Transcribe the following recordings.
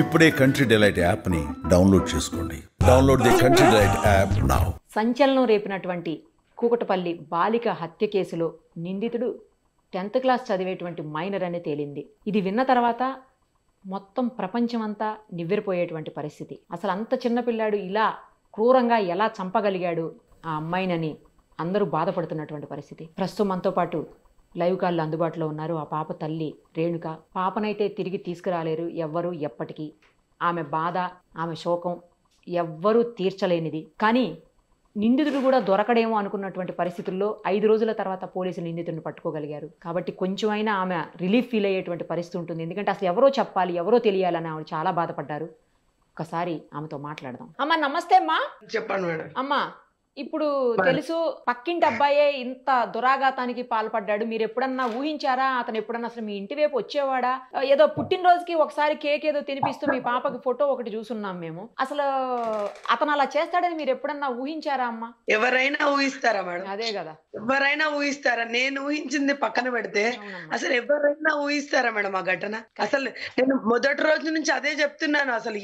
ఇప్పుడే country delight యాప్ని download చేసుకోండి. Download the country delight app now. సంచలనం రేపినటువంటి కూకటపల్లి బాలిక హత్య కేసులో నిందితుడు 10th క్లాస్ చదివేటువంటి మైనర్ అని తేలింది. ఇది విన్న తర్వాత మొత్తం ప్రపంచమంతా నివ్వెరపోయేటువంటి పరిస్థితి. అసలు అంత చిన్నపిల్లాడు ఇలా క్రూరంగా ఎలా చంపగలిగాడు ఆ అమ్మాయినని అందరూ బాధపడుతున్నటువంటి పరిస్థితి. ప్రస్తుతం మనతో పాటు లైవ్ కాల్లో అందుబాటులో ఉన్నారు ఆ పాప తల్లి రేణుక. పాపనైతే తిరిగి తీసుకురాలేరు ఎవ్వరూ ఎప్పటికీ. ఆమె బాధ, ఆమె శోకం ఎవ్వరూ తీర్చలేనిది. కానీ నిందితుడు కూడా దొరకడేమో అనుకున్నటువంటి పరిస్థితుల్లో 5 రోజుల తర్వాత పోలీసులు నిందితుడిని పట్టుకోగలిగారు. కాబట్టి కొంచెమైనా ఆమె రిలీఫ్ ఫీల్ అయ్యేటువంటి పరిస్థితి ఉంటుంది. ఎందుకంటే అసలు ఎవరో చెప్పాలి, ఎవరో తెలియాలని ఆవిడ చాలా బాధపడ్డారు. ఒకసారి ఆమెతో మాట్లాడదాం. అమ్మ నమస్తే అమ్మా. చెప్పండి మేడం. అమ్మా, ఇప్పుడు తెలుసు పక్కింటి అబ్బాయే ఇంత దురాఘాతానికి పాల్పడ్డాడు. మీరు ఎప్పుడన్నా ఊహించారా? అతను ఎప్పుడన్నా అసలు మీ ఇంటి వైపు వచ్చేవాడా? ఏదో పుట్టినరోజుకి ఒకసారి కేక్ ఏదో తినిపిస్తూ మీ పాపకి ఫోటో ఒకటి చూసున్నాం మేము. అసలు అతను అలా చేస్తాడని మీరు ఎప్పుడన్నా ఊహించారా అమ్మా? ఎవరైనా ఊహిస్తారా మేడం? అదే కదా, ఎవరైనా ఊహిస్తారా? నేను ఊహించింది పక్కన పెడితే అసలు ఎవరైనా ఊహిస్తారా మేడం ఆ ఘటన? అసలు నేను మొదటి రోజు నుంచి అదే చెప్తున్నాను. అసలు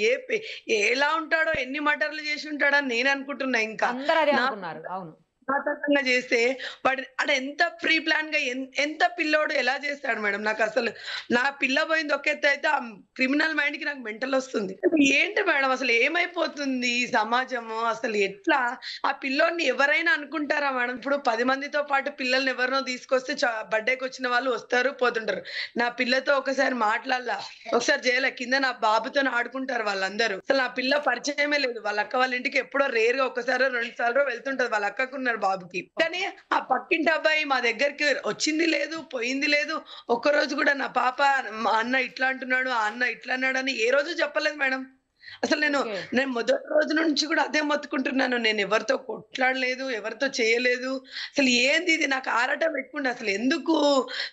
ఎలా ఉంటాడో, ఎన్ని మటర్లు చేసి ఉంటాడని నేను అనుకుంటున్నా. ఇంకా అందరూ అదే అనుకున్నారు. అవును, ఘాతకంగా చేస్తే వాడు అంటే ఎంత ప్రీ ప్లాన్ గా ఎంత పిల్లోడు ఎలా చేస్తాడు మేడం? నాకు అసలు నా పిల్ల పోయింది ఒక ఎత్తు అయితే, ఆ క్రిమినల్ మైండ్ కి నాకు మెంటల్ వస్తుంది. ఏంటి మేడం అసలు ఏమైపోతుంది ఈ సమాజము? అసలు ఎట్లా ఆ పిల్లోడిని ఎవరైనా అనుకుంటారా మేడం? ఇప్పుడు 10 మందితో పాటు పిల్లల్ని ఎవరినో తీసుకొస్తే బర్త్డేకి వచ్చిన వాళ్ళు వస్తారు పోతుంటారు. నా పిల్లతో ఒకసారి మాట్లాడాల, ఒకసారి చేయలే, కింద నా బాబుతో ఆడుకుంటారు వాళ్ళందరూ. అసలు నా పిల్ల పరిచయమే లేదు. వాళ్ళ అక్క వాళ్ళ ఇంటికి ఎప్పుడో రేర్ గా ఒకసారి 2 సార్లు వెళ్తుంటది. వాళ్ళ అక్కకున్నారు బాబుకి. కానీ ఆ పక్కింటి అబ్బాయి మా దగ్గరికి వచ్చింది లేదు, పోయింది లేదు. ఒక్క రోజు కూడా నా పాప మా అన్న ఇట్లా అంటున్నాడు, ఆ అన్న ఇట్లా అన్నాడు అని ఏ రోజు చెప్పలేదు మేడం. అసలు నేను మొదటి రోజు నుంచి కూడా అదే మొత్తుకుంటున్నాను. నేను ఎవరితో కొట్లాడలేదు, ఎవరితో చేయలేదు. అసలు ఏంది ఇది? నాకు ఆరాటం ఎక్కువండి. అసలు ఎందుకు,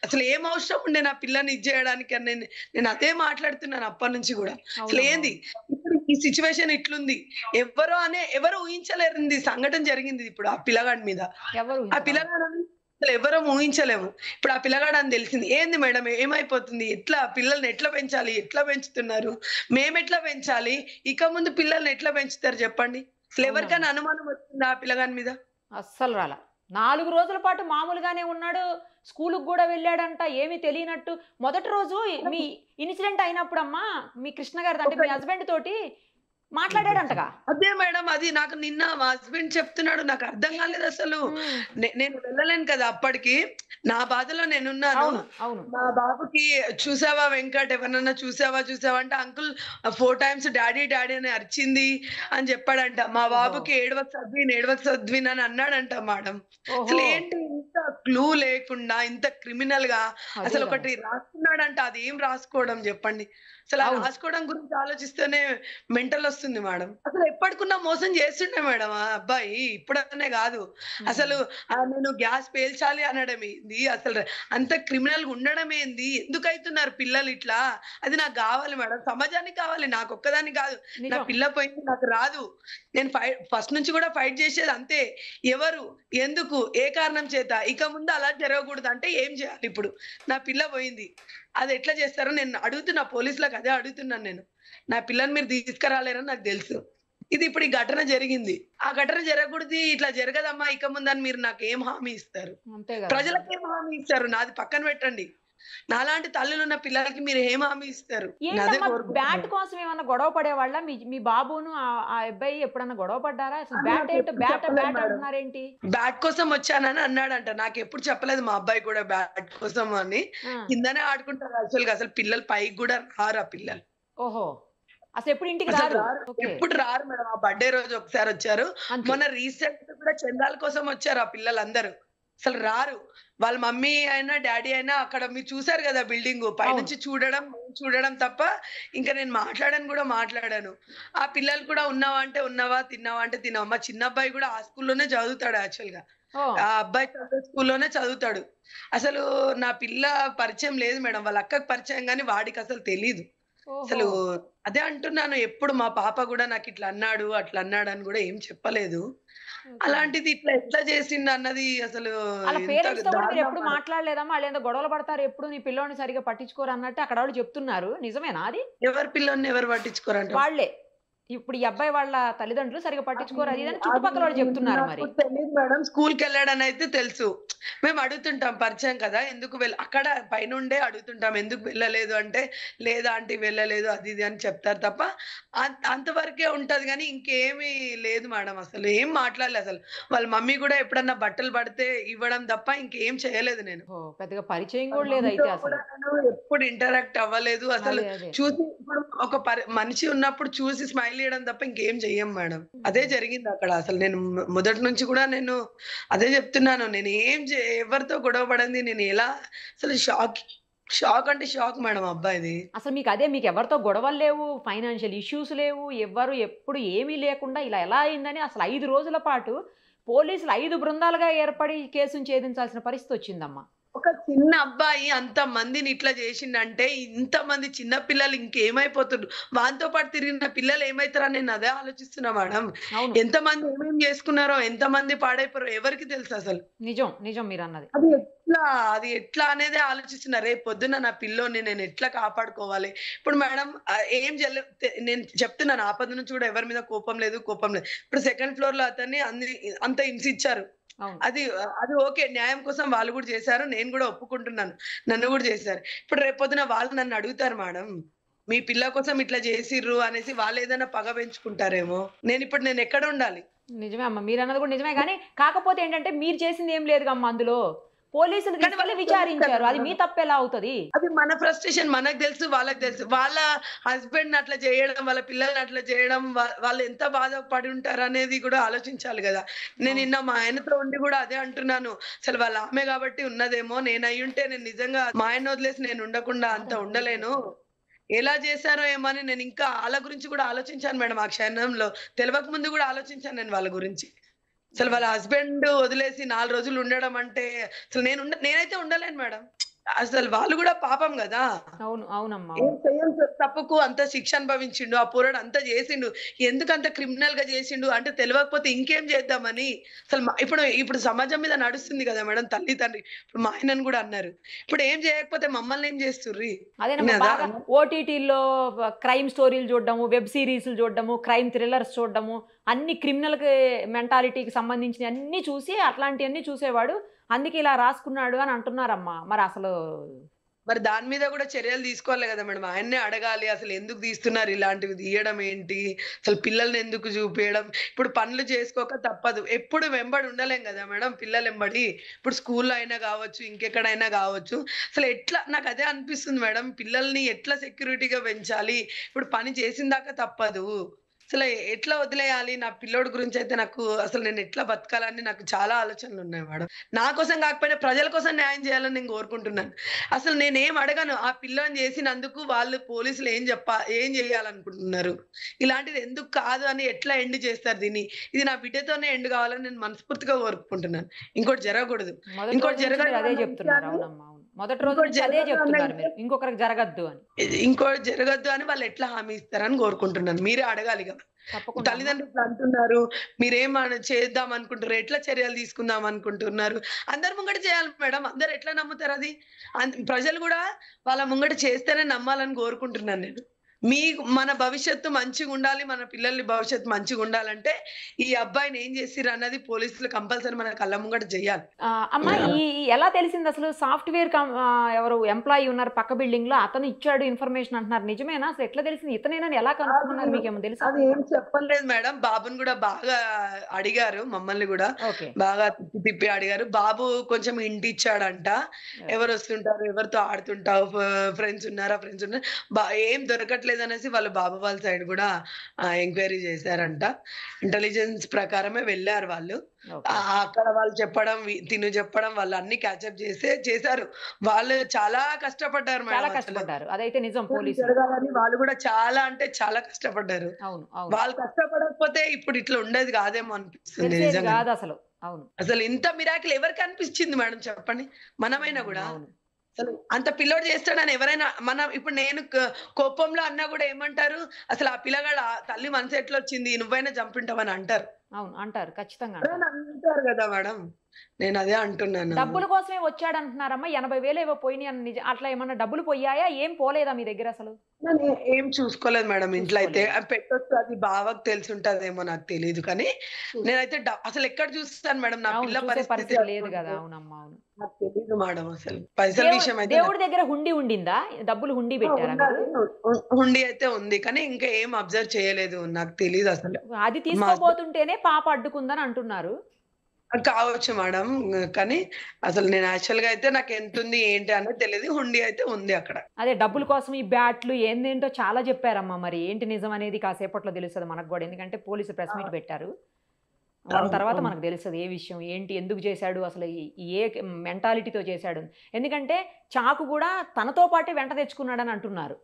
అసలు ఏం అవసరం ఉండే నా పిల్లని ఇది చేయడానికి అని నేను అదే మాట్లాడుతున్నాను అప్పటి నుంచి కూడా. అసలు ఏంది ఇప్పుడు ఈ సిచ్యువేషన్ ఇట్లుంది? ఎవరు ఊహించలేరు సంఘటన జరిగింది ఇప్పుడు ఆ పిల్లగాడి మీద. ఆ పిల్లగాడని అసలు ఎవరూ ఊహించలేము. ఇప్పుడు ఆ పిల్లగాడు అని తెలిసింది. ఏంది మేడం ఏమైపోతుంది? ఎట్లా పిల్లల్ని ఎట్లా పెంచాలి? ఎట్లా పెంచుతున్నారు? మేమెట్లా పెంచాలి? ఇక ముందు పిల్లల్ని ఎట్లా పెంచుతారు చెప్పండి? అసలు ఎవరికైనా అనుమానం వచ్చిందా ఆ పిల్లగాని మీద? అస్సలు రాలా. 4 రోజుల పాటు మామూలుగానే ఉన్నాడు. స్కూలుకు కూడా వెళ్ళాడంట, ఏమీ తెలియనట్టు. మొదటి రోజు మీ ఇన్సిడెంట్ అయినప్పుడు అమ్మా మీ కృష్ణ గారి అంటే మీ హస్బెండ్ తోటి మాట్లాడాడంటగా. అదే మేడం, అది నాకు నిన్న మా హస్బెండ్ చెప్తున్నాడు. నాకు అర్థం కాలేదు అసలు. నేను వెళ్ళలేను కదా అప్పటికి. నా బాధలో నేనున్నాను. మా బాబుకి చూసావా వెంకట్, ఎవరన్నా చూసావా అంటే అంకుల్ 4 times డాడీ డాడీ అని అరిచింది అని చెప్పాడంట. మా బాబుకి ఏడవకు చదివిన్ అని అన్నాడంట మేడం. అసలు ఏంటి ఇంత క్లూ లేకుండా, ఇంత క్రిమినల్ గా అసలు ఒకటి రాసుకున్నాడంట. అది ఏం రాసుకోవడం చెప్పండి? అసలు ఆ రాసుకోవడం గురించి ఆలోచిస్తేనే మెంటల్ వస్తుంది మేడం. అసలు ఎప్పటికున్నా మోసం చేస్తుండే మేడం ఆ అబ్బాయి, ఇప్పుడనే కాదు. అసలు నేను గ్యాస్ పేల్చాలి అనడం ఏంది? అసలు అంత క్రిమినల్ గా ఉండడం ఏంది? ఎందుకు అవుతున్నారు పిల్లలు ఇట్లా? అది నాకు కావాలి మేడం, సమాజానికి కావాలి, నాకు ఒక్కదానికి కాదు. నా పిల్ల పోయింది, నాకు రాదు. నేను ఫస్ట్ నుంచి కూడా ఫైట్ చేసేది అంతే. ఎవరు, ఎందుకు, ఏ కారణం చేత? ఇక ముందు అలా జరగకూడదు అంటే ఏం చేయాలి? ఇప్పుడు నా పిల్ల పోయింది, అది ఎట్లా చేస్తారో నేను అడుగుతున్నా పోలీసులకు. అదే అడుగుతున్నాను నేను. నా పిల్లని మీరు తీసుకురాలేరని నాకు తెలుసు. ఇది ఇప్పుడు ఈ ఘటన జరిగింది. ఆ ఘటన జరగకూడదు, ఇట్లా జరగదమ్మా ఇక ముందని మీరు నాకు ఏం హామీ ఇస్తారు? ప్రజలకు ఏం హామీ ఇస్తారు? నాది పక్కన పెట్టండి. నాలాంటి తల్లులు ఉన్న పిల్లలకి మీరు ఏం హామీ ఇస్తారు? బ్యాట్ కోసం ఏమన్నా గొడవ పడేవాళ్ళ మీ బాబును ఆ అబ్బాయి? ఎప్పుడన్నా గొడవ పడ్డారా? అసలు బ్యాట్ ఏంటో బ్యాట్ అంటున్నారేంటి? బ్యాట్ కోసం వచ్చానని అన్నాడంట. నాకు ఎప్పుడు చెప్పలేదు మా అబ్బాయి కూడా బ్యాట్ కోసం అని. కిందనే ఆడుకుంటారు యాక్చువల్ గా. అసలు పిల్లలు పైకి కూడా రారు ఆ పిల్లలు. ఓహో, అసలు ఎప్పుడు ఇంటికి రారు? ఎప్పుడు రారు మేడం. ఆ బర్త్డే రోజు ఒకసారి వచ్చారు. మొన్న రీసెంట్ కూడా చందాల కోసం వచ్చారు ఆ పిల్లలందరూ. అసలు రారు. వాళ్ళ మమ్మీ అయినా డాడీ అయినా అక్కడ మీరు చూసారు కదా బిల్డింగ్ పైనుంచి చూడడం తప్ప ఇంకా నేను మాట్లాడాను. ఆ పిల్లలు కూడా ఉన్నావా అంటే ఉన్నావా, తిన్నావా అంటే తిన్నావా. మా చిన్న అబ్బాయి కూడా ఆ స్కూల్లోనే చదువుతాడు యాక్చువల్ గా. ఆ అబ్బాయి చదివే స్కూల్లోనే చదువుతాడు. అసలు నా పిల్ల పరిచయం లేదు మేడం. వాళ్ళ అక్కకి పరిచయం కానీ వాడికి అసలు తెలీదు. అసలు అదే అంటున్నాను. ఎప్పుడు మా పాప కూడా నాకు ఇట్లా అన్నాడు, అట్లా అన్నాడు అని కూడా ఏం చెప్పలేదు. అలాంటిది ఇట్లా ఎట్లా చేసిండు అన్నది అసలు అలా ఎంత పేరెంట్స్ తో కూడా మీరు దారుణం ఎప్పుడు మేడం. మాట్లాడలేదమ్మా? వాళ్ళేందో గొడవలు పడతారు ఎప్పుడు నీ పిల్లోడిని సరిగ్గా పట్టించుకోరు అన్నట్టు అక్కడ వాళ్ళు చెప్తున్నారు. నిజమేనా అది? ఎవరి పిల్లోడిని ఎవరు పట్టించుకోరంట. వాళ్ళే. ఇప్పుడు ఈ అబ్బాయి వాళ్ళ తల్లిదండ్రులు సరిగ్గా పట్టించుకోరు అది ఇది అని అది చుట్టుపక్కల వాళ్ళు చెప్తున్నారు నాకు మరి. తెలీదు మేడం. స్కూల్‌కెళ్ళాడని అయితే తెలుసు. మేము అడుగుతుంటాం పరిచయం కదా! ఎందుకు అక్కడ పైనుండే అడుగుతుంటాం. ఎందుకు వెళ్ళలేదు అంటే, లేదా ఆంటీ వెళ్ళలేదు అది ఇది అని చెప్తారు తప్ప, అంతవరకే ఉంటది గానీ ఇంకేమీ లేదు మేడం అసలు. ఏం మాట్లాడలే అసలు. వాళ్ళ మమ్మీ గూడా ఎప్పుడన్నా బట్టలు పడితే ఇవ్వడం తప్ప ఇంకేం చేయలేదు నేను. ఓహ్! పెద్దగా పరిచయం వాళ్ళ కూడా మమ్మీతో లేదయితే కూడా అసలు. నేను ఎప్పుడు ఇంటరాక్ట్ అవ్వలేదు. అసలు అదే. చూసి ఇప్పుడు ఒక మనిషి ఉన్నప్పుడు చూసి స్మైల్ ఇయడం తప్ప ఇంకేం చెయ్యం మేడం. అదే హ్మ్. జరిగిందక్కడ. అసలు నేను మొదటి నుంచి కూడా నేను అదే చెప్తున్నాను. నేను ఏం ఎవరితో గొడవ పడంది నేను ఎలా అసలు షాక్ అంటే షాక్ మేడం అబ్బాయిది. అసలు మీకెవరితో గొడవలు లేవు, ఫైనాన్షియల్ ఇష్యూస్ లేవు, ఎవ్వరు ఎప్పుడు ఏమీ లేకుండా ఇలా ఎలా అయిందని అసలు 5 రోజుల పాటు పోలీసులు 5 బృందాలుగా ఏర్పడి కేసుని ఛేదించాల్సిన పరిస్థితొచ్చిందమ్మా. ఒక చిన్న అబ్బాయి అంతమందిని ఇట్లా చేసిండంటే, ఇంతమంది చిన్న పిల్లలు ఇంకేమైపోతుర్రు. వానితో పాటు తిరిగిన పిల్లలు ఏమైతారని నేను అదే ఆలోచిస్తున్నా మేడం. అవును. ఎంతమంది ఏమేం చేసుకున్నారో, ఎంతమంది పాడైపోయారో ఎవరికి తెలుససలు. నిజం మీరన్నది. అది ఎట్లా అనేదే ఆలోచిస్తున్నా. రేపు పొద్దున్న నా పిల్లోడిని నేను ఎట్లా కాపాడుకోవాలి. ఇప్పుడు మేడం ఏం నేను చెప్తున్నాను ఆపద నుంచి కూడా ఎవరి మీద కోపం లేదు. ఇప్పుడు సెకండ్ ఫ్లోర్‌లో అతన్ని అంత హింసించారు. అవును. అది ఓకే. న్యాయం కోసం వాళ్ళు గూడా చేశారు. నేను గూడా ఒప్పుకుంటున్నాను. నన్ను గూడా చేశారు. ఇప్పుడు రేపొద్దున వాళ్ళు నన్ను అడుగుతారు మేడం. మీ పిల్ల కోసం ఇట్లా చేసిర్రు అనేసి వాళ్ళేదైనా పగ పెంచుకుంటారేమో. నేనెక్కడ ఉండాలి? నిజమే అమ్మ. మీరన్నది కూడా నిజమే గానీ, కాకపోతే ఏంటంటే మీరు చేసిందేం లేదుగా అమ్మ అందులో. పోలీసులు కానీ తీసుకెళ్ళి వాళ్ళకి విచారించారు. తెలుసు అది కదా! మీ తప్పెలా అవుతది? అది మన ఫ్రస్ట్రేషన్ మనకు తెలుసు, వాళ్ళకి తెలుసు. వాళ్ళ హస్బెండ్‌ని అట్లా చేయడం, వాళ్ళ పిల్లల్ని అట్లా చేయడం, వాళ్ళు ఎంత బాధపడి ఉంటారనేది కూడా ఆలోచించాలి గదా! నేను అవును. నిన్న మా ఆయనతో ఉండి గూడా అదే అంటున్నాను. అసలు వాళ్ళ ఆమె గాబట్టి ఉన్నదేమో. నేనయ్యుంటే నేను నిజంగా మా ఆయన్ని వదిలేసి నేను ఉండకుండా అంత ఉండలేను. ఎలా చేశారో ఏమో అని నేనింకా ఆళ్ళ గురించి గూడా ఆలోచించాను మేడం ఆ క్షణంలో. తెలవక ముందు గూడా ఆలోచించాను నేను వాళ్ళ గురించి. అసలు వాళ్ళ హస్బెండ్ వదిలేసి 4 రోజులు ఉండడం అంటే అసలు నేనైతే ఉండలేను మేడం. అసలు వాళ్ళు గూడా పాపం గదా! అవునమ్మా. ఏం అవును. చెయ్యని తప్పుకు అంత శిక్ష అనుభవించిండు. ఆ పోరాడు అంత జేసిండు. ఎందుకంత క్రిమినల్‌గా జేసిండు అంటే తెలవకపోతే ఇంకేం జేద్దామని అసలు ఇప్పుడు సమాజం మీద నడుస్తుంది గదా మేడం తల్లి, తండ్రి. ఇప్పుడు మా ఆయనను గూడా అన్నారు. ఇప్పుడు ఏం జేయకపోతే మమ్మల్ని ఏం జేస్తుర్రి? అదేనమ్మా కదా! బాగా ఓటీటీల్లో క్రైమ్ స్టోరీలు చూడడము, వెబ్ సీరీస్‌లు చూడడము, క్రైమ్ థ్రిల్లర్స్ చూడడము, అన్ని క్రిమినల్‌కి మెంటాలిటీకి సంబంధించినయి అన్నీ చూసి అట్లాంటియన్నీ చూసేవాడు. అందుకే ఇలా రాసుకున్నాడు అని అంటున్నారమ్మా. మరసలు మరి దాని మీద గూడా చర్యలు తీసుకోవాలి గదా మేడం. ఆయన్నే అడగాలి. అసలు ఎందుకు తీస్తున్నారు ఇలాంటివి తీయడం ఏంటి? అసలు పిల్లల్ని ఎందుకు చూపియడం? ఇప్పుడు పనులు చేసుకోక తప్పదు. ఎప్పుడు వెంబడి ఉండలేం గదా మేడం పిల్లలెంబడి. ఇప్పుడు స్కూల్‌లో అయినా గావచ్చు, ఇంకెక్కడైనా గావచ్చు. అసలు ఎట్లా నాకదే అనిపిస్తుంది మేడం. పిల్లల్ని ఎట్లా సెక్యూరిటీగా పెంచాలి? ఇప్పుడు పని చేసిందాకా తప్పదు. అసలు ఎట్లా వదిలేయాలి? నా పిల్లోడి గురించయితే నాకు అసలు నేను ఎట్లా బతకాలని నాకు చాలా ఆలోచనలున్నాయి మేడం. నా కోసం గాకపోయినా ప్రజల కోసం న్యాయం చేయాలని నేను కోరుకుంటున్నాను. అసలు నేనేం అడగను. ఆ పిల్లోడిని చేసినందుకు వాళ్ళు పోలీసులు ఏం జేయాలనుకుంటున్నారు? ఇలాంటిది ఎందుకు కాదు అని ఎట్లా ఎండ్ చేస్తారు దీన్ని? ఇది నా బిడ్డతోనే ఎండ్ కావాలని నేను మనస్ఫూర్తిగా కోరుకుంటున్నాను. ఇంకోటి జరగకూడదు. మొదటి రోజు ఇంకోటి నుంచి జరగదు మీరు అదే అన్న చెప్తున్నారు. విషయాన్ని అవునమ్మా. అవును. మొదటి రోజు ఇంకోటి నుంచి అదే జరగదు అన్న చెప్తున్నారు మీరు. విషయం ఇంకొకరికి జరగద్దు అని. ఇంకోటి జరగొద్దు అని వాళ్ళు ఎట్లా హామీ ఇస్తారని కోరుకుంటున్నాను. మీరే అడగాలి గదా! తప్పకుండా అమ్మా. తల్లిదండ్రులు ఇట్లా అంటున్నారు. చేద్దాం అనుకుంటుర్రు. ఎట్లా చర్యలు తీసుకుందాం అనుకుంటున్నారు? అందరి ముంగట చేయాలి మేడం. అందరూ ఎట్లా నమ్ముతారది? ప్రజలు గూడా వాళ్ళ ముంగట చేస్తేనే నమ్మాలని కోరుకుంటున్నాను నేను. మన భవిష్యత్తు మంచిగుండాలి. మన పిల్లల భవిష్యత్తు మంచిగుండాలంటే, ఈ అబ్బాయిని ఏం చేసిర్రన్నది పోలీసులు కంపల్సరీ మన కళ్ళ ముంగట జెయ్యాలి. అమ్మా ఎలా తెలిసిందసలు ఎవరు ఎంప్లాయీ ఉన్నారు పక్క బిల్డింగ్‌లో అతను ఇచ్చాడు ఇన్ఫర్మేషన్ అంటున్నారు. నిజమేనా? అసలు ఎట్లా తెలిసింది? ఇతనేనని ఎలా కనుక్కున్నారు? మీకేమైనా తెలుసా? అది ఏం చెప్పలేదు మేడం. బాబుని గూడా బాగా అడిగారు. మమ్మల్ని గూడా ఓకే. బాగా తిప్పి అడిగారు. బాబు కొంచెం హింట్ ఇచ్చాడంట. ఓకే. ఎవరొస్తుంటారు? ఎవరితో ఆడుతుంటావు? ఫ్రెండ్స్ ఉన్నారా? ఏం దొరకట్లేదనేసి వాళ్ళ బాబు వాళ్ళ సైడ్ గూడా ఎంక్వైరీ చేశారంట. ఇంటెలిజెన్స్ ప్రకారమే వెళ్లారు వాళ్ళు. ఓకే. అక్కడ వాళ్ళు చెప్పడం, తిను చెప్పడం వాళ్ళన్నీ క్యాచప్ చేశారు. వాళ్ళు చాలా కష్టపడ్డారు చాలా మేడం అసలు. కష్టపడ్డారు. అదైతే నిజం పోలీసులు. జరగాలని వాళ్ళు గూడా చాలా అంటే చాలా కష్టపడ్డారు. అవును. వాళ్ళు కష్టపడకపోతే ఇప్పుడు ఇట్లా ఉండేది గాదేమో అనిపిస్తుంది తెలిసేది నిజంగానే. గాదసలు. అవును. అసలు ఇంత మిరాకిల్ ఎవరికి అనిపిచ్చింది మేడం చెప్పండి? మనమైనా గూడా. అవును. అసలు అంత పిల్లోడు చేస్తాడని ఎవరైనా ఇప్పుడు నేను కోపంలో అన్నా గూడా ఏమంటారు? అసలు ఆ పిల్లగాడు తల్లి మనసు ఎట్లొచ్చింది? నువ్వైనా చంపుంటావని అంటారు. అవును. అంటారు. ఖచ్చితంగా అని అంటారు. అంటారు కదా మేడం. నేను అదే అంటున్నాను. డబ్బుల కోసమే వచ్చాడంటున్నారమ్మా. 80,000 ఏవో పోయినాయి అని అట్లా ఏమన్నా డబ్బులు పోయాయా? ఏం పోలేదా మీ దగ్గరసలు? నేను ఏం చూసుకోలేదు మేడం ఇంట్లో అయితే. చూసుకోలేదు. పెట్టొచ్చు అది బావకి తెలిసుంటదేమో నాకు తెలీదు కానీ, చూస్ నేనైతే అసలెక్కడ చూస్తాను మేడం నా అవును. పిల్ల చూసే పరిస్థితి పరిస్థితి లేదు గదా! అట్లుంటే. అవునమ్మా. అవును. నాకు తెలీదు మేడం అసలు. పైసల దేవు విషయం అయితే నాకు దేవుడి దగ్గర హుండీ ఉండిందా? డబ్బులు హుండీ పెట్టారా మీరు? ఉన్నది. హుండీ అయితే ఉంది. కానీ ఇంకా ఏం అబ్జర్వ్ చేయలేదు. నాకు తెలీదసలు. అది మా హస్బెండ్ తీసుకోబోతుంటేనే పాప అడ్డుకుందని అంటున్నారు. కావచ్చు మేడం. కానీ అసలు నేను యాక్చువల్‌గా అయితే నాకెంతుంది ఏంటి అనేది తెలీదు. హుండీ అయితే ఉంది అక్కడ. అదే డబ్బుల కోసం ఈ బ్యాట్లు ఏందేంటో చాలా చెప్పారమ్మా. మరి ఏంటి నిజం అనేది కాసేపట్లో తెలుస్తది మనకు గూడా. ఎందుకంటే పోలీసులు ప్రెస్ ఆ! మీట్ పెట్టారు. దాని అవును. తర్వాత అవును. మనకు తెలుస్తది ఏ విషయం, ఏంటి, ఎందుకు చేశాడు, అసలు ఏ మెంటాలిటీతో చేశాడు. ఎందుకంటే చాకు గూడా తనతో పాటే వెంట తెచ్చుకున్నాడని అంటున్నారు.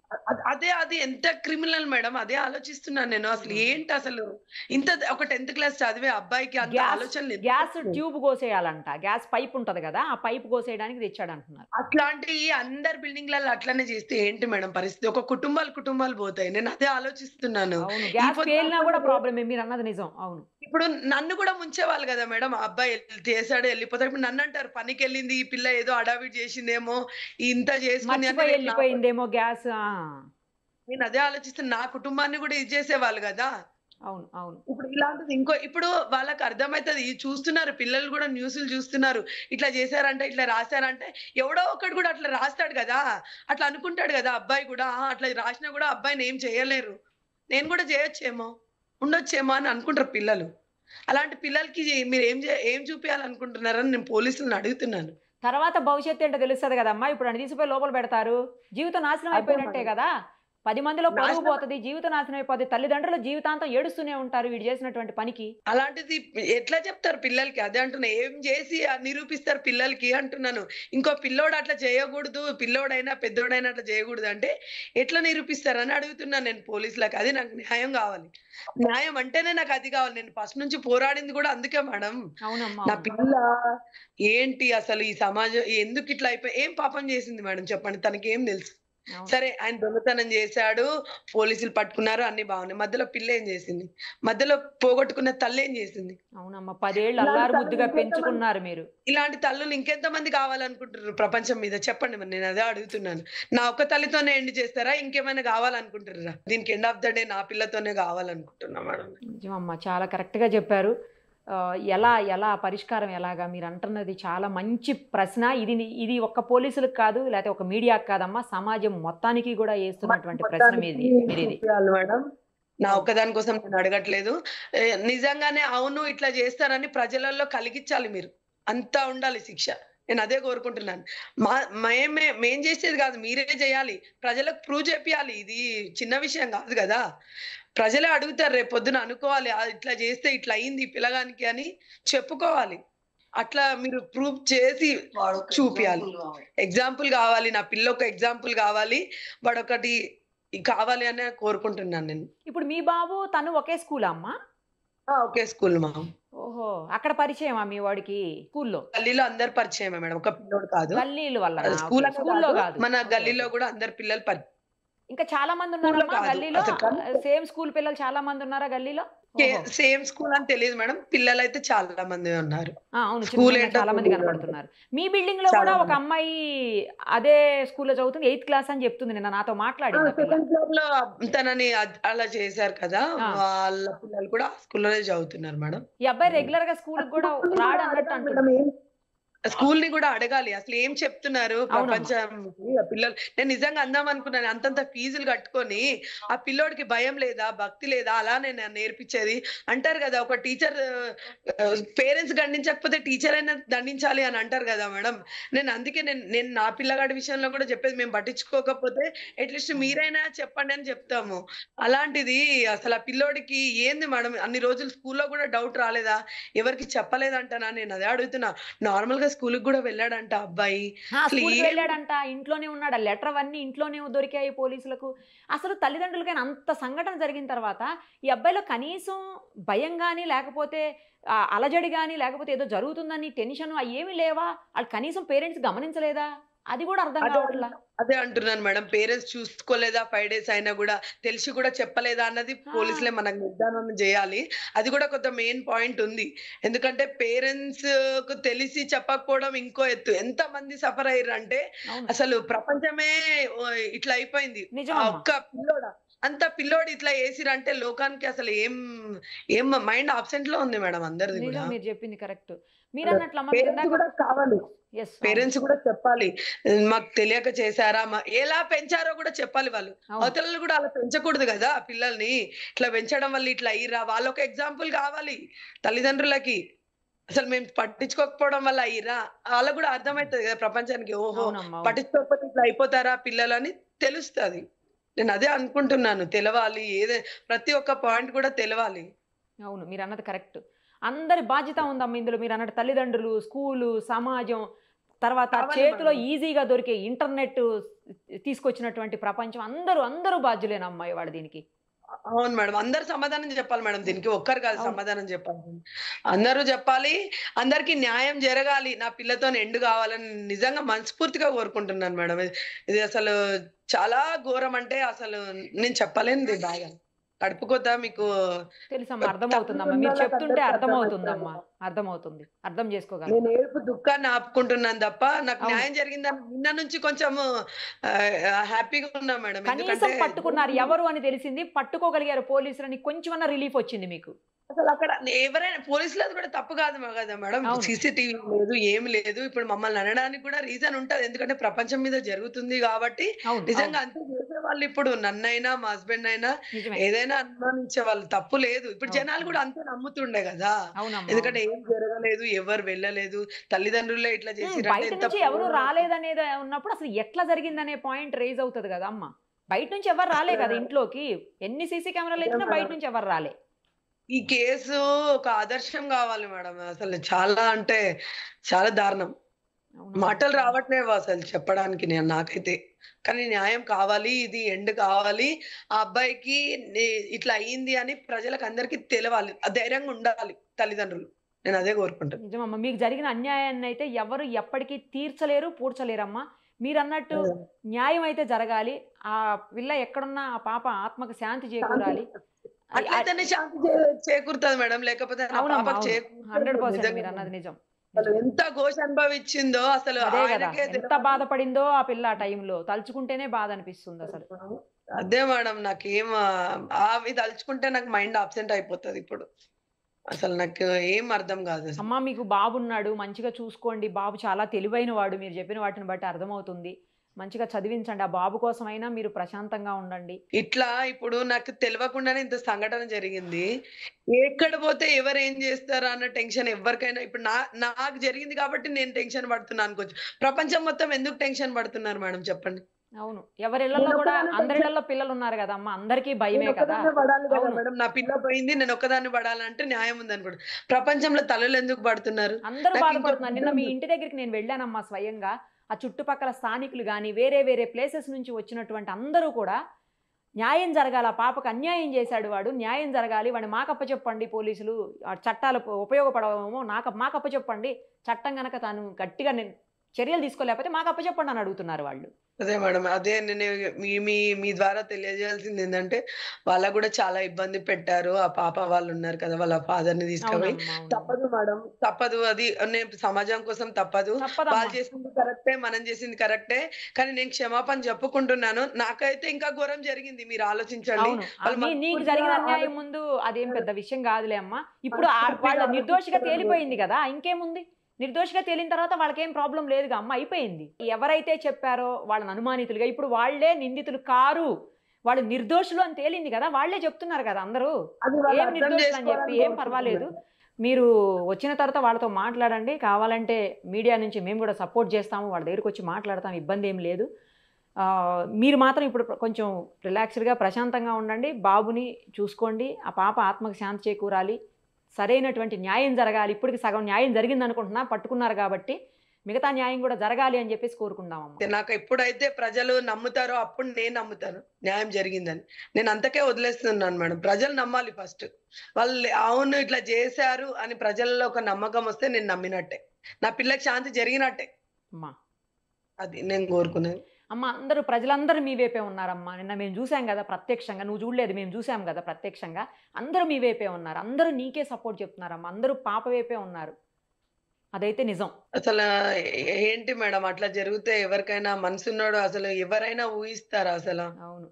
అది ఎంత క్రిమినల్ మేడం. అదే ఆలోచిస్తున్నాను నేను. అసలు హ్మ్. ఏంటసలు ఇంత ఒక 10థ్ క్లాస్ చదివే అబ్బాయికి అంత గ్యాస్ ఆలోచనలు గ్యాస్ ఎందుకొచ్చినాయి? ట్యూబ్ కోసేయాలంట. గ్యాస్ పైప్ ఉంటది గదా! ఆ పైప్ కోసేయడానికి తెచ్చాడంటున్నారు. అట్లాంటియి అందరి బిల్డింగ్‌లలో అట్లనే చేస్తే ఏంటి మేడం పరిస్థితి? ఒక కుటుంబాలు పోతాయి. నేను అదే ఆలోచిస్తున్నాను. అవును. ఈ గ్యాస్ పొద్దు పేలినా కాకపోతే గూడా రేపు ప్రాబ్లమే మీరన్నది నిజం. అవును. ఇప్పుడు నన్ను కూడా ముంచేవాళ్ళు గదా మేడం. ఆ అబ్బాయి చేసాడు ఎళ్ళిపోతాడు. ఇప్పుడు నన్నంటారు పనికెళ్ళింది. ఈ పిల్ల ఏదో హడావిడి చేసిందేమో, ఇంత చేసుకుంది అంటే మర్చిపోయి రేపు నా ఎళ్ళిపోయిందేమో గ్యాస్. ఆ! నేను అదే ఆలోచిస్తున్నా. నా కుటుంబాన్ని కూడా ఇది చేసేవాళ్ళు గదా! అవును. అవును. ఇప్పుడు ఇలాంటిది ఇప్పుడు వాళ్ళకి అర్థమైతది. చూస్తున్నారు పిల్లలు గూడా న్యూస్‌లు చూస్తున్నారు. ఇట్లా చేశారంట, ఇట్లా రాసారంటే ఎవడో ఒకడు గూడా అట్లా రాస్తాడు గదా! అట్లా అనుకుంటాడు గదా! అబ్బాయి గూడా అట్లా రాసినా గూడా అబ్బాయిని ఏం చేయలేరు. నేను గూడా చేయొచ్చేమో, ఉండొచ్చేమో అని అనుకుంటారు పిల్లలు. అలాంటి పిల్లలకి ఏం చూపియాలనుకుంటున్నారని నేను పోలీసులని అడుగుతున్నాను. తర్వాత భవిష్యత్తేంటో తెలుస్తది గదమ్మా! ఇప్పుడు ఆడిని తీసుకుపోయి లోపల పెడతారు. జీవితం నాశనం అదే అయిపోయినట్టే మేడం. గదా! 10 మందిలో పరువు నాశనం పోతది. జీవితం నాశనం అయిపోద్ది. తల్లిదండ్రులు జీవితాంతం ఏడుస్తూనే ఉంటారు వీడు చేసినటువంటి పనికి. అలాంటిది ఎట్లా చెప్తారు పిల్లలకి? అదే అంటున్నా. ఏం జేసి నిరూపిస్తారు పిల్లలకి అంటున్నాను. ఇంకో పిల్లోడు అట్లా చేయగూడదు. పిల్లోడైనా, పెద్దోడైనా అట్లా చేయగూడదంటే ఎట్లా నిరూపిస్తారని అడుగుతున్నాను నేను పోలీసులకి. అది నాకు న్యాయం గావాలి. న్యాయం అంటేనే నాకది గావాలి. నేను ఫస్ట్ నుంచి పోరాడింది గూడా అందుకే మేడం. అవునమ్మా. నా అవును. పిల్ల ఏంటి అసలు ఈ సమాజం ఎందుకిట్లా ఏం పాపం జేసింది మేడం చెప్పండి? తనకేం దెలుసు? అవును. సరే ఆయన దొంగతనం జేశాడు. పోలీసులు పట్టుకున్నారు. అన్నీ బాగున్నాయి. మధ్యలో పిల్లేం జేసింది? మధ్యలో పోగొట్టుకున్న తల్లేం జేసింది? అవునమ్మా. 10 ఏళ్ళు ఇలాంటి అల్లారు తల్లులు ముద్దుగా ఇంకెంతమంది పెంచుకున్నారు మీరు. ఇలాంటి తల్లులు ఇంకెంతమంది కావాలనుకుంటుర్రు ప్రపంచం మీద? చెప్పండి మరి నేనదే అడుగుతున్నాను. నా ఒక్క తల్లితోనే ఎండ్ చేస్తారా? ఇంకేమైనా గావాలనుకుంటుర్రా? దీనికి ఎండ్ ఆఫ్ ద డే నా పిల్లతోనే గావాలనుకుంటున్నా మేడం. నిజమమ్మా. చాలా కరెక్ట్‌గా చెప్పారు. ఎలా పరిష్కారం ఎలాగా మీరంటున్నది చాలా మంచి ప్రశ్న. ఇది ఒక్క పోలీసులకు కాదు, లేతే ఒక మీడియాకి కాదమ్మా. సమాజం మొత్తానికి గూడా యేస్తున్నటువంటి ప్రశ్న మొత్తానికి మీరిది. చూపియాలి మేడం. నా అవును. ఒక్కదాని కోసం నేను అడగట్లేదు. నిజంగానే అవును ఇట్లా చేస్తారని ప్రజలలో కలిగిచ్చాలి మీరు. అంతా ఉండాలి శిక్ష. నేనదే కోరుకుంటున్నాను. మా మేం చేసేది గాదు. మీరే జేయాలి. ప్రజలకు ప్రూవ్ చేపియాలి. ఇది చిన్న విషయం గాదు గదా! ప్రజలే అడుగుతారు రేపొద్దున అనుకోవాలి. ఇట్లా చేస్తే ఇట్లా అయింది ఈ పిల్లగానికి అని చెప్పుకోవాలి. అట్లా మీరు ప్రూవ్ చేసి చూపియాలి. ఎగ్జాంపుల్ గావాలి. నా పిల్లొక ఎగ్జాంపుల్ గావాలి. వాడొకటి కావాలి అనే కోరుకుంటున్నాను నేను. ఇప్పుడు మీ బాబు తను ఒకే స్కూలా అమ్మా? ఒకే స్కూల్ మా. ఓహో! అక్కడ పరిచయమా మీ వాడికి స్కూల్లో? గల్లీలో అందరూ పరిచయమే మేడం. ఒక పిల్లోడు కాదు. గల్లీల వల్లనా? School okay. అనే స్కూల్లో కాదు. గాదు. మన ఓకే. గల్లీలో ఓకే. గూడా అందరు పిల్లలు ఇంకా చాలా స్కూల్‌లో మందున్నారమ్మా కాదు. గల్లీలో? అసలు సేమ్ స్కూల్ పిల్లలు చాలా మందున్నారా గల్లీలో? ఓహో! సేమ్ స్కూల్ అని తెలీదు మేడం. పిల్లలైతే చాలా మందే ఉన్నారు. ఆ! అవును. చిన్న స్కూల్ చిన్న ఏంటో చాలా మంది తెలీదు అంతే. కనపడుతున్నారు. మీ బిల్డింగ్‌లో చాలా గూడా ఒక మంది. అమ్మాయి అదే స్కూల్‌లో చదువుతుంది. 8థ్ క్లాస్ అని చెప్తుంది. నిన్న నాతో మాట్లాడింది ఆ పిల్ల. సెకండ్ ఫ్లోర్‌లో తనని అలా చేశారు కదా! ఆ! వాళ్ళ పిల్లలు కూడా ఆ స్కూల్‌లోనే చదువుతున్నారు మేడం. ఈ అబ్బాయి రెగ్యులర్‌గా స్కూలుకి గూడా స్కూల్‌ని కూడా రాడన్నట్టు అడగాలి అంటుంది. మేడం. స్కూల్‌ని గూడా అడగాలి. అసలేం చెప్తున్నారు అవునమ్మా. ప్రపంచానికి ఆ పిల్లలు నేను నిజంగా అందాం అనుకున్నాను. అంతంత ఫీజులు కట్టుకొని, ఆ పిల్లోడికి భయం లేదా? భక్తి లేదా? అలానేనా నేర్పించేది? అంటారు గదా! ఒక టీచర్ పేరెంట్స్ దండించకపోతే టీచర్ అయినా దండించాలి అని అంటారు గదా మేడం. అందుకే నేను నా పిల్లగాడి విషయంలో కూడా చెప్పేది మేము పట్టించుకోకపోతే అట్‌లీస్ట్ మీరైనా చెప్పండి అని చెప్తాము. అలాంటిది అసలు ఆ పిల్లోడికి ఏంది మేడం అన్ని రోజులు స్కూల్‌లో గూడా డౌట్ రాలేదా? ఎవరికీ చెప్పలేదంటనా? నేను అదే అడుగుతున్నా. నార్మల్‌గా స్కూలుకి గూడా వెళ్ళాడంట ఆ అబ్బాయి. ఆ! అసలు స్కూలుకి ఏం వెళ్ళాడంట. ఇంట్లోనే ఉన్నాడు. ఆ లెటర్ అవన్నీ ఇంట్లోనే దొరికాయి పోలీసులకు. అసలు తల్లిదండ్రులకైనా అంత సంఘటన జరిగిన తర్వాత ఈ అబ్బాయిలో కనీసం భయం గాని, లేకపోతే అలజడి గాని, లేకపోతే ఏదో జరుగుతుందని టెన్షన్ అయ్యేమి లేవా? ఆళ్ళు కనీసం పేరెంట్స్ గమనించలేదా? అది కూడా అర్థం అదే కావట్లా. అదే అంటున్నాను మేడం. పేరెంట్స్ చూసుకోలేదా 5 డేస్ అయినా గూడా, తెలిసి కూడా చెప్పలేదా అన్నది ఆ! పోలీసులే మనకు నిర్ధారణ జేయాలి. అది గూడా కొంత మెయిన్ పాయింట్ ఉంది. ఎందుకంటే పేరెంట్స్‌కు తెలిసి చెప్పకపోవడం ఇంకో ఎత్తు. ఎంతమంది సఫర్ అయ్యిర్రంటే అవును. అసలు ప్రపంచమే ఇట్లా అయిపోయింది. ఆ నిజమమ్మా. ఒక్క పిల్లోడా అంత పిల్లోడు ఇట్లా చేసిర్రంటే లోకానికి అసలు ఏం మైండ్ అబ్సెంట్‌లో ఉంది మేడం అందరిది నిజం, గూడా. మీరు చెప్పింది కరెక్ట్. మీరన్నట్లమ్మా పేరెంట్స్ మీరిందాక గూడా కావాలి. యెస్. అవును. పేరెంట్స్ కూడా చెప్పాలి. మాకు తెలియక చేశారా? ఎలా పెంచారో కూడా చెప్పాలి వాళ్ళు. అవును. అవతలోళ్ళు కూడా అలా పెంచకూడదు గదా! పిల్లల్ని. ఇట్లా పెంచడం వల్ల ఇట్లా అయ్యిర్రా? వాళ్ళొక ఎగ్జాంపుల్ కావాలి తల్లిదండ్రులకి. అసలు మేము పట్టించుకోకపోవడం వల్ల అయ్యిర్రా? వాళ్ళకి కూడా అర్థమైతది గదా! ప్రపంచానికి. ఓహో! అవునమ్మా. అవును. పట్టించుకోకపోతే ఇట్లా అయిపోతారా పిల్లలని తెలుస్తది. నేనదే అనుకుంటున్నాను. తెలవాలి. ప్రతి ఒక్క పాయింట్ కూడా తెలవాలి. అవును. మీరన్నది కరెక్ట్. అందరి బాధ్యత ఉందమ్మా ఇందులో. మీరన్నట్టు తల్లిదండ్రులు, స్కూలు, సమాజం, తర్వాత కావాలి చేతిలో మేడం. ఈజీగా దొరికే ఇంటర్నెట్ తీసుకొచ్చినటువంటి ప్రపంచం అందరూ బాధ్యులేనమ్మా ఇవాళ దీనికి. అవును మేడం. అందరూ సమాధానం జెప్పాలి మేడం దీనికి. ఒక్కరు కాదు అవును. సమాధానం జెప్పాలి. అందరూ జెప్పాలి. అందరికి న్యాయం జరగాలి. నా పిల్లతోని ఎండ్ గావాలని నిజంగా మనస్ఫూర్తిగా కోరుకుంటున్నాను మేడం. ఇది అసలు చాలా ఘోరం అంటే అసలు నేను చెప్పలేనిది బాధ. కడుపు కోత మీకు తెలుసమ్మా. తల్లి అర్థమవుతుందమ్మా. మీరు ఉన్నోళ్ళకి చెప్తుంటే అందరికి అర్థమవుతుందమ్మా. అర్థమైతది. అర్థమవుతుంది. అర్థం చేసుకోగలం. నేను ఏడుపు దుఃఖాన్ని ఆపుకుంటున్నాను తప్ప, నాకు అవును. న్యాయం జరిగిందని నిన్న నుంచి కొంచెము హ్యాపీగా ఉన్నా మేడం. కనీసం ఎందుకంటే పట్టుకున్నారు ఎవరు అని తెలిసింది. పట్టుకోగలిగారు పోలీసులని. కొంచెమన్నా రిలీఫ్ వచ్చింది మీకు. అసలక్కడ ఎవరైనా పోలీసులది కూడా తప్పు కాదు గదా మేడం. అవును. సీసీటీవీ లేదు, ఏమి లేదు. ఇప్పుడు మమ్మల్ని అనడానికి కూడా రీజన్ ఉంటది. ఎందుకంటే ప్రపంచం మీద జరుగుతుంది గాబట్టి, అవును. నిజంగా అవును. అంతే చేసేవాళ్ళు ఇప్పుడు నన్నైనా, మా హస్బెండ్ అయినా నిజమే. ఏదైనా అనుమానించేవాళ్ళు. తప్పు లేదు. ఇప్పుడు అవును. జనాలు అవును. కూడా అంతే నమ్ముతుండే గదా! అవునమ్మా. ఎందుకంటే అవును. ఏం జరగలేదు, ఎవరు వెళ్ళలేదు. తల్లిదండ్రులే ఇట్లా చేసిర్రంటే బయట ఎంత నుంచి ఎవరు ప్రేమ రాలేదనేది ఉన్నప్పుడు అసలు ఎట్లా జరిగిందనే పాయింట్ రైజ్ అవుతది గదా అమ్మ! బయట నుంచి ఎవరు రాలే కదా ఇంట్లోకి. ఎన్ని సీసీ కెమెరాలు అదే ఎట్టినా బయట మేడం. నుంచి ఎవరు రాలే. ఈ కేసు ఒక ఆదర్శం గావాలి మేడం. అసలు చాలా అంటే చాలా దారుణం. అవునమ్మా. మాటలు రావట్లేవు అసలు చెప్పడానికి నాకైతే. కానీ న్యాయం కావాలి. ఇది ఎండ్ కావాలి. ఆ అబ్బాయికి నే ఇట్లా అయింది అని ప్రజలకందరికి తెలవాలి. ధైర్యంగా ఉండాలి తల్లిదండ్రులు. నేనదే కోరుకుంటున్నా. నిజమమ్మా. మీకు జరిగిన అన్యాయాన్నయితే ఎవరు ఎప్పటికీ తీర్చలేరు, పూడ్చలేరమ్మా. మీరన్నట్టు అదే. న్యాయం అయితే జరగాలి. ఆ పిల్ల ఎక్కడున్నా ఆ పాప ఆత్మకు శాంతి శాంతి చేకూరాలి. అయ్ అయ్ అట్లయితేనే శాంతి చేకూరుతది మేడం. లేకపోతే నా అవునమ్మా. పాపకి అవును. చేకూరుతలేదు 100% నిజంగా. మీరన్నది నిజం. అసలు నిజం. ఎంత ఘోష అనుభవించిందో అసలు అదే గదా! ఆయనకే ఎంత తెలవాలి. బాధపడిందో ఆ పిల్ల ఆ టైంలో. తలుచుకుంటేనే బాధనిపిస్తుందసలు. అదే మేడం. నాకేం అవి తలుచుకుంటే నాకు మైండ్ అబ్సెంట్ అయిపోతదిప్పుడు. అసలు నాకు ఏం అర్థం గాదసలు. అమ్మా మీకు బాబున్నాడు. మంచిగా చూసుకోండి. బాబు చాలా తెలివైన వాడు. మీరు చెప్పిన వాటిని బట్టి అర్థమవుతుంది. మంచిగా చదివించండి. ఆ బాబు కోసమైనా మీరు ప్రశాంతంగా ఉండండి. ఇట్లా ఇప్పుడు నాకు తెలవకుండానే ఇంత సంఘటన జరిగింది. ఎక్కడ పోతే ఎవరేం జేస్తారా అన్న టెన్షన్ ఎవ్వరికైనా ఇప్పుడు నాకు జరిగింది కాబట్టి నేను టెన్షన్ పడుతున్నా అనుకోవచ్చు. ప్రపంచం మొత్తం ఎందుకు టెన్షన్ పడుతున్నారు మేడం చెప్పండి? అవును. ఎవరిళ్ళల్లో గూడా నేనొక్కదాన్నే టెన్షన్ అందరిళ్ళల్లో పిల్లలున్నారు గదమ్మా! అందరికీ భయమే కదా! నేనొక్కదాన్నే పడాలి గదా అవును. మేడం. నా పిల్ల పోయింది. నేనొక్కదాన్ని పడాలంటే న్యాయం ఉందనుకోండి. ప్రపంచంలో తల్లులెందుకు పడుతున్నారు? అందరూ నాకింకో బాధపడుతున్నారు. నిన్న మీ బిడ్డుంది. ఇంటి దగ్గరికి నేను వెళ్ళానమ్మా స్వయంగా. ఆ చుట్టుపక్కల స్థానికులు గాని, వేరే వేరే ప్లేసెస్ నుంచి వచ్చినటువంటి అందరూ కూడా న్యాయం జరగాలి. ఆ పాపకు అన్యాయం చేశాడు వాడు. న్యాయం జరగాలి. వాడిని మాకప్పచెప్పండి పోలీసులు. ఆ చట్టాలు ఉపయోగపడవేమో మాకప్పచెప్పండి. చట్టం గనక తాను గట్టిగా చర్యలు తీసుకోలేకపోతే మాకప్పచెప్పండి అని అడుగుతున్నారు వాళ్ళు. అదే మేడం. అదే నేను మీ మీ మీ ద్వారా తెలియజేయాల్సిందేందంటే, వాళ్ళకి గూడా చాలా ఇబ్బంది పెట్టారు. ఆ పాప వాళ్ళున్నారు కదా! వాళ్ళ ఫాదర్‌ని తీసుకుపోయి. అవునమ్మా. అవునవును. తప్పదు మేడం. తప్పదు అది. నేను సమాజం కోసం తప్పదు. వాళ్ళు తప్పదమ్మా. చేసింది కరెక్టే. మనం చేసింది కరెక్టే. కానీ నేను క్షమాపణ చెప్పుకుంటున్నాను. నాకైతే ఇంకా ఘోరం జరిగింది. మీరు ఆలోచించండి. అవును. వాళ్ళు నీకు మనస్ఫూర్తిగా జరిగిన అన్యాయం ముందు అదేం ఆలోచించారు. పెద్ద విషయం గాదులే అమ్మా. ఇప్పుడు మనస్ఫూర్తిగా వాళ్ళ నిర్దోషిగా ఆలోచించారని తేలిపోయింది కోరుకుంటున్నాను. గదా! ఇంకేముంది? నిర్దోషిగా తేలిన తర్వాత వాళ్ళకేం ప్రాబ్లమ్ లేదుగా అమ్మ అయిపోయింది. ఎవరైతే చెప్పారో వాళ్ళని అనుమానితులుగా ఇప్పుడు వాళ్ళే నిందితులు కారు. వాళ్ళు నిర్దోషులు అని తేలింది గదా! వాళ్ళే చెప్తున్నారు గదా అందరూ. అది వాళ్ళు ఏం అర్థం నిర్దోషులు అని చెప్పి చేసుకోవాలని ఏం పర్వాలేదు. కోరుకుంటున్నాను. మీరు వచ్చిన తర్వాత వాళ్ళతో మాట్లాడండి. కావాలంటే మీడియా నుంచి మేము గూడా సపోర్ట్ చేస్తాము. వాళ్ళ దగ్గరికొచ్చి మాట్లాడతాం. ఇబ్బందేం లేదు. మీరు మాత్రం ఇప్పుడు కొంచెం రిలాక్స్డ్‌గా ప్రశాంతంగా ఉండండి. బాబుని చూసుకోండి. ఆ పాప ఆత్మకు శాంతి చేకూరాలి. సరైనటువంటి న్యాయం జరగాలి. ఇప్పటికి సగం న్యాయం జరిగిందనుకుంటున్నా. పట్టుకున్నారు గాబట్టి. మిగతా న్యాయం గూడా జరగాలి అని జెప్పేసి కోరుకుందామమ్మ. నాకు ఎప్పుడైతే ప్రజలు నమ్ముతారో అప్పుడు నేను నమ్ముతాను. న్యాయం జరిగిందని. నేను అంతకే వదిలేస్తున్నాను మేడం. ప్రజలు నమ్మాలి ఫస్ట్. వాళ్ళు అవును ఇట్లా జేశారు అని ప్రజల్లో ఒక నమ్మకం వస్తే నేను నమ్మినట్టే. నా పిల్లకి శాంతి జరిగినట్టే. అమ్మా! అది నేను కోరుకునేది. అమ్మ అందరూ ప్రజలందరూ మీ వైపే ఉన్నారమ్మా. నిన్న మేము చూసాం కదా ప్రత్యక్షంగా. నువ్వు చూడలేదు, మేము చూసాం కదా ప్రత్యక్షంగా. అందరూ మీ వైపే ఉన్నారు. అందరూ నీకే సపోర్ట్ చెప్తున్నారమ్మా. అందరూ పాప వైపే ఉన్నారు. అదైతే నిజం. అసలు ఏంటి మేడం అట్లా జరిగితే ఎవరికైనా మనసున్నోడు అసలు ఎవరైనా ఊహిస్తారా అసలు? అవును.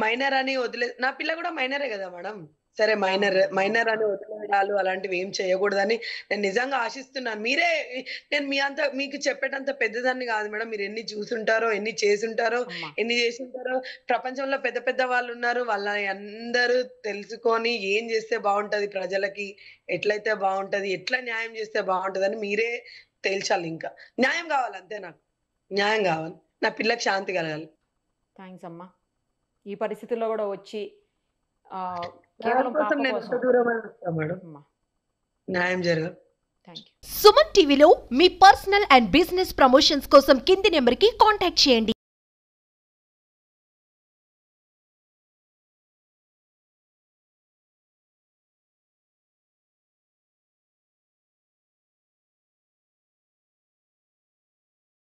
మైనర్ అని నా పిల్ల కూడా మైనరే కదా మేడం. సరే మైనర్ అని వదిలేయడాలు అలాంటివి ఏం చేయకూడదని నేను నిజంగా ఆశిస్తున్నాను. నేను మీకు చెప్పేటంత పెద్దదాన్ని కాదు మేడం. మీరు ఎన్ని చూసుంటారో, ఎన్ని చేసుంటారో, అమ్మా. ఎన్ని చేసుంటారో. ప్రపంచంలో పెద్ద పెద్ద వాళ్ళు ఉన్నారు. వాళ్ళని అందరూ తెలుసుకొని ఏం చేస్తే బాగుంటది ప్రజలకి, ఎట్లయితే బాగుంటది, ఎట్లా న్యాయం చేస్తే బాగుంటదని మీరే తేల్చాలి. ఇంకా న్యాయం కావాలి అంతే. నాకు న్యాయం కావాలి. నా పిల్లకి శాంతి కలగాలి. థ్యాంక్స్ అమ్మా. ఈ పరిస్థితుల్లో కూడా వచ్చి కేవలం పాప దానికోసం నేను కోసం. ఎంత దూరమైనా వస్తా మేడం. అమ్మా, న్యాయం జరగాలి. Thank you. సుమన్ టీవీలో మీ పర్సనల్ అండ్ బిజినెస్ ప్రమోషన్స్ కోసం కింది నెంబర్కి కాంటాక్ట్ చేయండి.